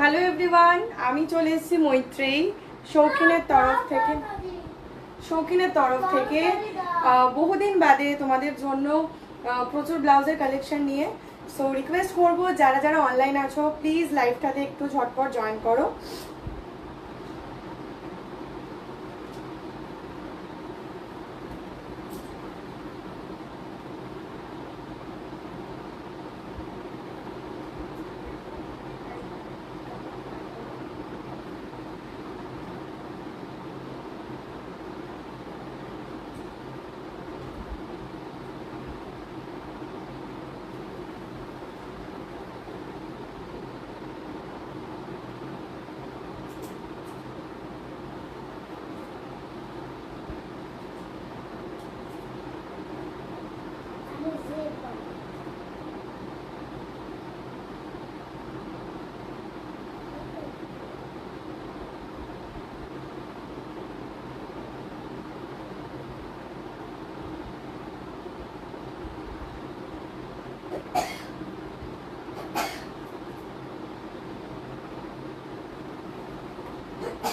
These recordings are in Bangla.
হ্যালো এভরিওয়ান, আমি চলে এসেছি মৈত্রেয়ী শৌখিনের তরফ থেকে বহুদিন বাদে তোমাদের জন্য প্রচুর ব্লাউজের কালেকশন নিয়ে। সো রিকোয়েস্ট করবো যারা যারা অনলাইন আছো প্লিজ লাইভটাতে একটু ঝটপট জয়েন করো।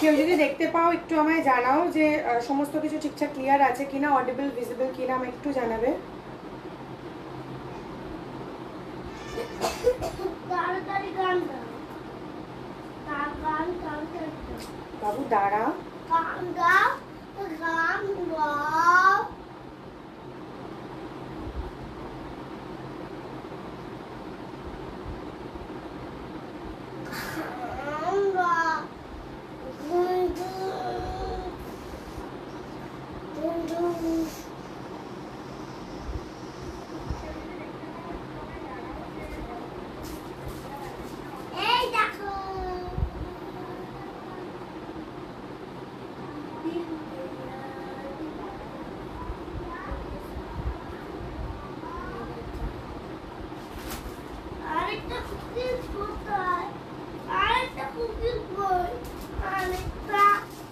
কেউ যদি দেখতে পাও একটু আমায় জানাও যে সমস্ত কিছু ঠিকঠাক ক্লিয়ার আছে কিনা, অডিবল ভিজিবল কিনা, আমায় একটু জানাবে। বাবু দাঁড়া,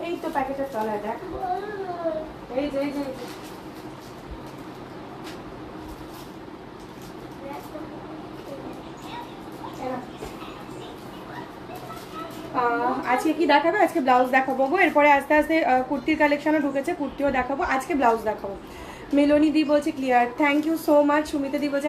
এই তো প্যাকেটের তলায় দেখ, এই যে আজকে কি দেখাবে? আজকে ব্লাউজ দেখাবো গো, এরপরে আস্তে আস্তে কুর্তির কালেকশনও ঢুকেছে, কুর্তিও দেখাবো, আজকে ব্লাউজ দেখাবো। মিলনী দি বলছে clear, thank you so much. Sumita di বলছে